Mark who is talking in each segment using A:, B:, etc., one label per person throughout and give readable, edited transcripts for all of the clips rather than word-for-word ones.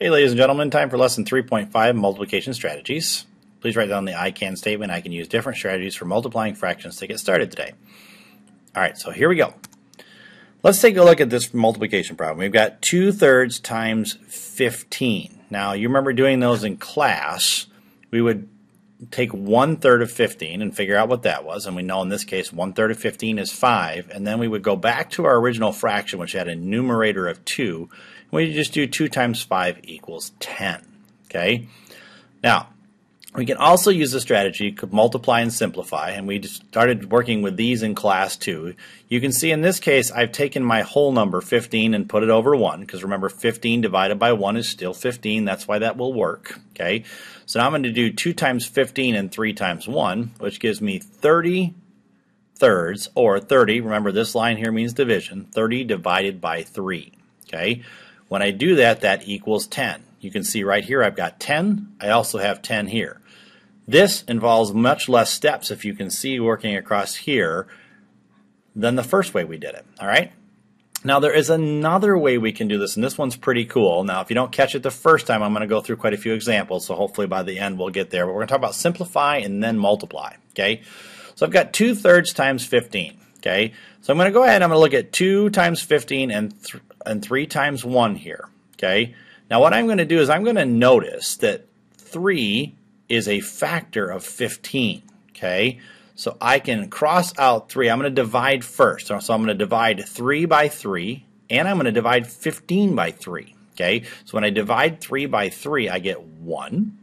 A: Hey ladies and gentlemen, time for lesson 3.5, multiplication strategies. Please write down the I can statement. I can use different strategies for multiplying fractions to get started today. Alright, so here we go. Let's take a look at this multiplication problem. We've got 2/3 times 15. Now you remember doing those in class. We would take 1/3 of 15 and figure out what that was, and we know in this case 1/3 of 15 is 5, and then we would go back to our original fraction which had a numerator of 2, and we just do 2 times 5 equals 10. Okay? Now, we can also use the strategy to multiply and simplify, and we just started working with these in class too. You can see in this case I've taken my whole number 15 and put it over 1, because remember 15 divided by 1 is still 15, that's why that will work. Okay, so now I'm going to do 2 times 15 and 3 times 1, which gives me 30 thirds, or 30, remember this line here means division, 30 divided by 3. Okay, when I do that, that equals 10. You can see right here I've got 10, I also have 10 here. This involves much less steps, if you can see working across here, than the first way we did it. Alright? Now there is another way we can do this, and this one's pretty cool. Now if you don't catch it the first time, I'm going to go through quite a few examples, so hopefully by the end we'll get there. But we're going to talk about simplify and then multiply. Okay? So I've got 2/3 times 15. Okay? So I'm going to go ahead and I'm going to look at 2 times 15 and 3 times 1 here. Okay? Now what I'm going to do is I'm going to notice that 3 is a factor of 15. Okay, so I can cross out 3. I'm going to divide first. So I'm going to divide 3 by 3, and I'm going to divide 15 by 3. Okay, so when I divide 3 by 3, I get 1.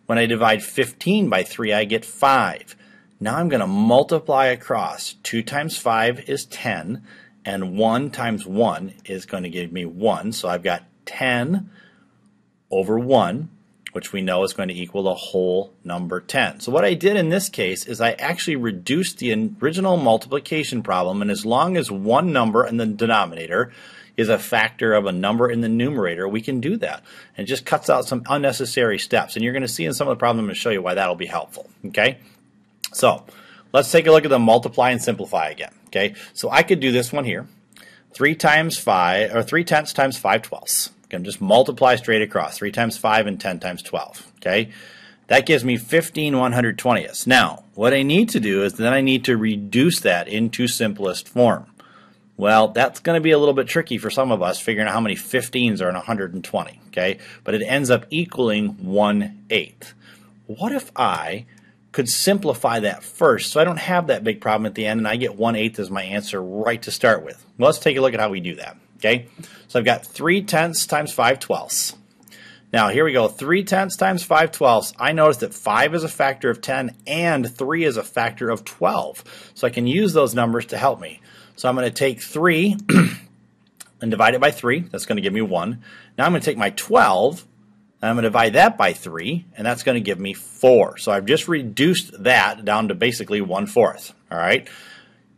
A: When I divide 15 by 3, I get 5. Now I'm going to multiply across. 2 times 5 is 10, and 1 times 1 is going to give me 1. So I've got 10 over 1, which we know is going to equal the whole number 10. So what I did in this case is I actually reduced the original multiplication problem, and as long as one number in the denominator is a factor of a number in the numerator, we can do that. And it just cuts out some unnecessary steps, and you're going to see in some of the problems I'm going to show you why that'll be helpful. Okay? So let's take a look at the multiply and simplify again. Okay? So I could do this one here. 3 times 5, or 3/10 times 5/12. Can just multiply straight across. 3 times 5 and 10 times 12. Okay, that gives me 15 120ths. Now, what I need to do is then I need to reduce that into simplest form. Well, that's going to be a little bit tricky for some of us, figuring out how many 15s are in 120. Okay, but it ends up equaling 1/8. What if I could simplify that first, so I don't have that big problem at the end, and I get 1/8 as my answer right to start with? Well, let's take a look at how we do that. Okay, so I've got 3/10 times 5/12. Now here we go, 3/10 times 5/12. I notice that 5 is a factor of 10 and 3 is a factor of 12. So I can use those numbers to help me. So I'm going to take 3 and divide it by 3. That's going to give me 1. Now I'm going to take my 12 and I'm going to divide that by 3, and that's going to give me 4. So I've just reduced that down to basically 1/4. All right.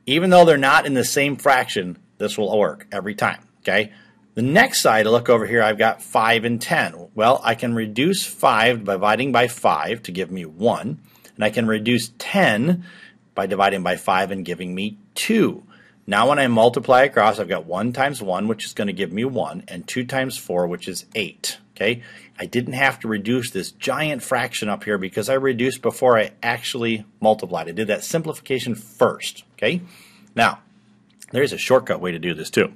A: Even though they're not in the same fraction, this will work every time. Okay. The next side, look over here, I've got 5 and 10. Well, I can reduce 5 by dividing by 5 to give me 1, and I can reduce 10 by dividing by 5 and giving me 2. Now when I multiply across, I've got 1 times 1, which is going to give me 1, and 2 times 4, which is 8. Okay, I didn't have to reduce this giant fraction up here because I reduced before I actually multiplied. I did that simplification first. Okay, now there's a shortcut way to do this too,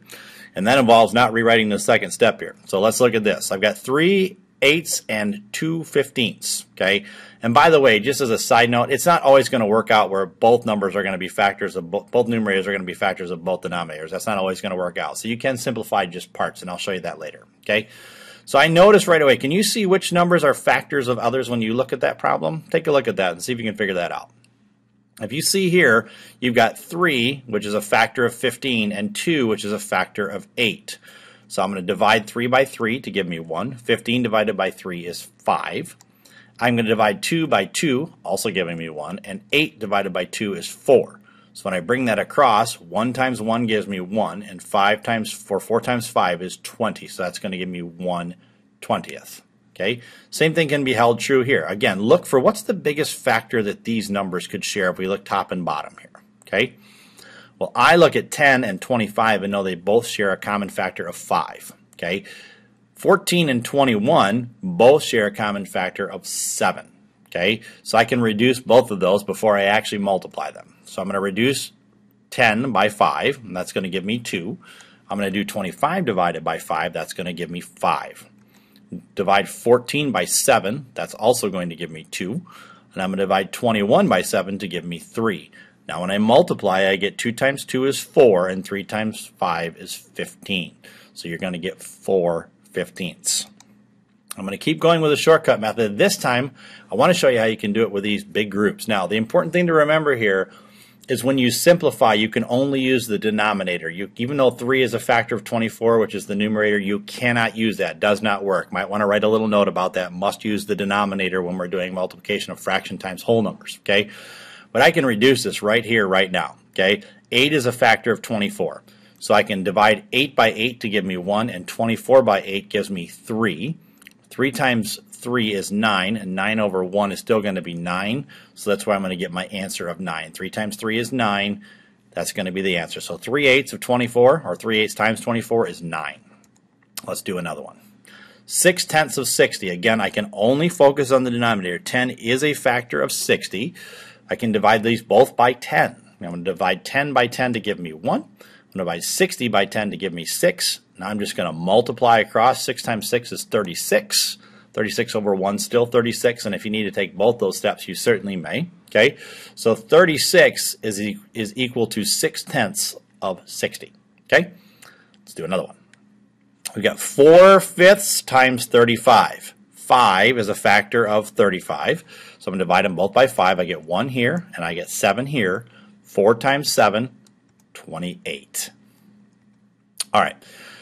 A: and that involves not rewriting the second step here. So let's look at this. I've got 3 8s and 2 15ths. Okay, and by the way, just as a side note, it's not always going to work out where both numbers are going to be factors of both numerators are going to be factors of both denominators. That's not always going to work out. So you can simplify just parts, and I'll show you that later. Okay, so I notice right away, can you see which numbers are factors of others when you look at that problem? Take a look at that and see if you can figure that out. If you see here, you've got 3, which is a factor of 15, and 2, which is a factor of 8. So I'm going to divide 3 by 3 to give me 1. 15 divided by 3 is 5. I'm going to divide 2 by 2, also giving me 1. And 8 divided by 2 is 4. So when I bring that across, 1 times 1 gives me 1, and 4 times 5 is 20. So that's going to give me 1/20th. Okay, same thing can be held true here. Again, look for what's the biggest factor that these numbers could share if we look top and bottom here. Okay, well, I look at 10 and 25 and know they both share a common factor of 5. Okay, 14 and 21 both share a common factor of 7. Okay, so I can reduce both of those before I actually multiply them. So I'm going to reduce 10 by 5, and that's going to give me 2. I'm going to do 25 divided by 5, that's going to give me 5. Divide 14 by 7, that's also going to give me 2. And I'm going to divide 21 by 7 to give me 3. Now when I multiply, I get 2 times 2 is 4, and 3 times 5 is 15. So you're going to get 4/15. I'm going to keep going with the shortcut method. This time, I want to show you how you can do it with these big groups. Now, the important thing to remember here is when you simplify, you can only use the denominator. Even though 3 is a factor of 24, which is the numerator, you cannot use that. It does not work. Might want to write a little note about that. Must use the denominator when we're doing multiplication of fraction times whole numbers. Okay, but I can reduce this right here, right now. Okay, 8 is a factor of 24. So I can divide 8 by 8 to give me 1, and 24 by 8 gives me 3. 3 times 3 is 9, and 9 over 1 is still going to be 9. So that's why I'm going to get my answer of 9. 3 times 3 is 9. That's going to be the answer. So 3/8 of 24, or 3/8 times 24 is 9. Let's do another one. 6/10 of 60. Again, I can only focus on the denominator. 10 is a factor of 60. I can divide these both by 10. I'm going to divide 10 by 10 to give me 1. I'm going to divide 60 by 10 to give me 6. Now I'm just going to multiply across. 6 times 6 is 36. 36 over 1 still 36, and if you need to take both those steps, you certainly may. Okay, so 36 is equal to 6/10 of 60. Okay, let's do another one. We've got 4/5 times 35. 5 is a factor of 35, so I'm going to divide them both by 5. I get 1 here, and I get 7 here. 4 times 7, 28. All right.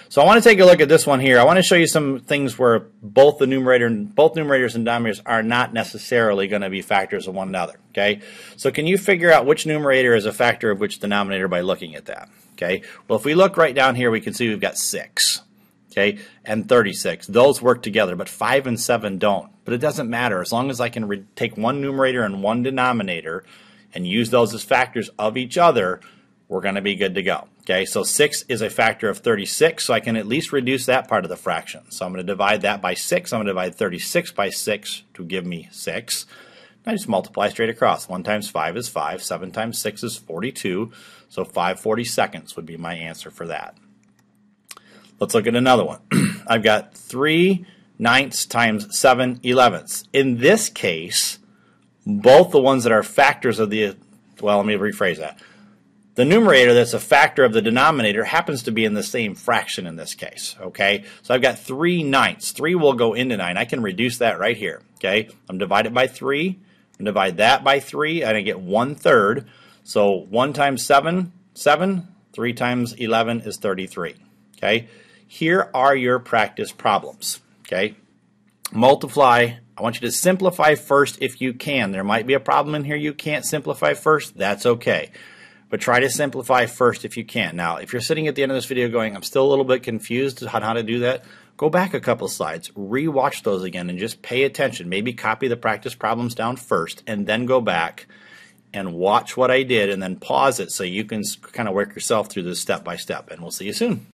A: So I want to take a look at this one here. I want to show you some things where both numerators and denominators are not necessarily going to be factors of one another. Okay, so can you figure out which numerator is a factor of which denominator by looking at that? Okay, well if we look right down here, we can see we've got 6, okay, and 36. Those work together, but 5 and 7 don't. But it doesn't matter as long as I can take one numerator and one denominator and use those as factors of each other. We're going to be good to go. Okay, so 6 is a factor of 36, so I can at least reduce that part of the fraction. So I'm going to divide that by 6. I'm going to divide 36 by 6 to give me 6. I just multiply straight across. 1 times 5 is 5. 7 times 6 is 42. So 5/42 would be my answer for that. Let's look at another one. I've got 3/9 times 7/11. In this case, both the ones that are factors of the, well, let me rephrase that. The numerator that's a factor of the denominator happens to be in the same fraction in this case, okay? So I've got 3/9. 3 will go into 9. I can reduce that right here, okay? I'm divided by 3. I'm divide that by 3, and I get 1/3. So 1 times 7, 7. 3 times 11 is 33, okay? Here are your practice problems, okay? Multiply. I want you to simplify first if you can. There might be a problem in here you can't simplify first. That's okay. But try to simplify first if you can. Now, if you're sitting at the end of this video going, I'm still a little bit confused on how to do that, go back a couple slides, re-watch those again, and just pay attention. Maybe copy the practice problems down first, and then go back and watch what I did, and then pause it so you can kind of work yourself through this step by step. And we'll see you soon.